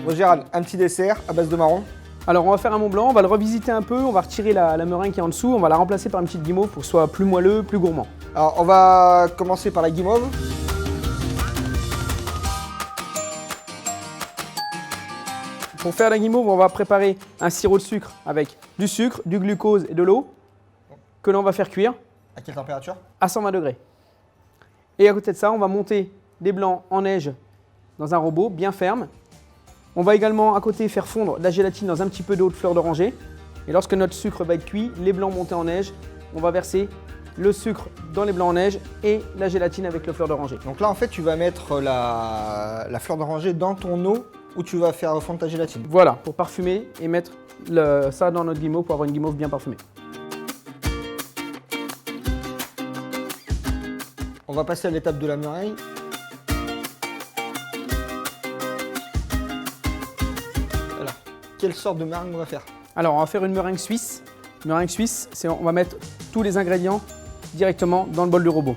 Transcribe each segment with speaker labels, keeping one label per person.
Speaker 1: Bon, Gérald, un petit dessert à base de marron.
Speaker 2: Alors on va faire un Mont Blanc, on va le revisiter un peu, on va retirer la meringue qui est en dessous, on va la remplacer par une petite guimauve pour que ce soit plus moelleux, plus gourmand.
Speaker 1: Alors, on va commencer par la guimauve.
Speaker 2: Pour faire la guimauve, on va préparer un sirop de sucre avec du sucre, du glucose et de l'eau que l'on va faire cuire
Speaker 1: À quelle température?
Speaker 2: à 120 degrés. Et à côté de ça, on va monter des blancs en neige dans un robot bien ferme. On va également à côté faire fondre la gélatine dans un petit peu d'eau de fleur d'oranger. Et lorsque notre sucre va être cuit, les blancs montés en neige, on va verser le sucre dans les blancs en neige et la gélatine avec le fleur d'oranger.
Speaker 1: Donc là, en fait, tu vas mettre la fleur d'oranger dans ton eau où tu vas faire fondre ta gélatine.
Speaker 2: Voilà, pour parfumer et mettre ça dans notre guimauve pour avoir une guimauve bien parfumée.
Speaker 1: On va passer à l'étape de la meringue. Alors, quelle sorte de meringue on va faire?
Speaker 2: Alors, on va faire une meringue suisse. Une meringue suisse, on va mettre tous les ingrédients directement dans le bol du robot.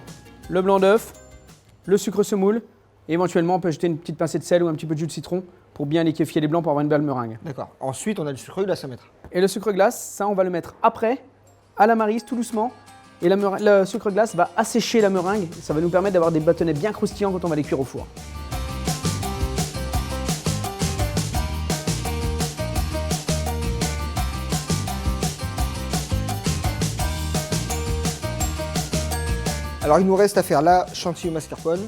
Speaker 2: Le blanc d'œuf, le sucre semoule, et éventuellement on peut ajouter une petite pincée de sel ou un petit peu de jus de citron pour bien liquéfier les blancs pour avoir une belle meringue.
Speaker 1: D'accord. Ensuite, on a du sucre glace à mettre.
Speaker 2: Et le sucre glace, ça on va le mettre après, à la maryse, tout doucement. Et le sucre glace va assécher la meringue, ça va nous permettre d'avoir des bâtonnets bien croustillants quand on va les cuire au four.
Speaker 1: Alors, il nous reste à faire la chantilly au mascarpone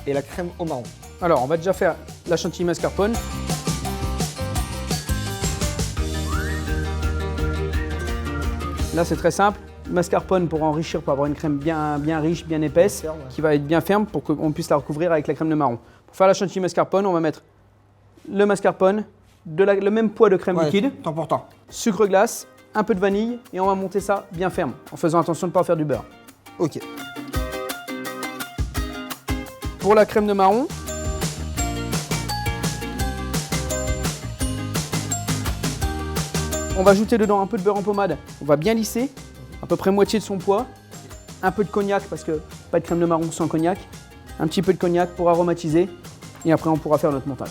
Speaker 1: et la crème au marron.
Speaker 2: Alors on va déjà faire la chantilly mascarpone. Là c'est très simple, mascarpone pour enrichir, pour avoir une crème bien riche, bien épaisse,
Speaker 1: Bien ferme, ouais.
Speaker 2: qui va être bien ferme pour qu'on puisse la recouvrir avec la crème de marron. Pour faire la chantilly mascarpone, on va mettre le mascarpone, le même poids de crème liquide,
Speaker 1: Temps pour temps.
Speaker 2: sucre glace, un peu de vanille et on va monter ça bien ferme, en faisant attention de ne pas faire du beurre.
Speaker 1: Ok.
Speaker 2: Pour la crème de marron, on va ajouter dedans un peu de beurre en pommade, on va bien lisser, à peu près moitié de son poids, un peu de cognac parce que pas de crème de marron sans cognac, un petit peu de cognac pour aromatiser et après on pourra faire notre montage.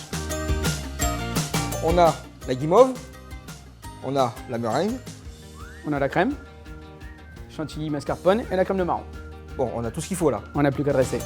Speaker 1: On a la guimauve, on a la meringue.
Speaker 2: On a la crème, chantilly mascarpone et la crème de marron.
Speaker 1: Bon, on a tout ce qu'il faut là.
Speaker 2: On n'a plus qu'à dresser.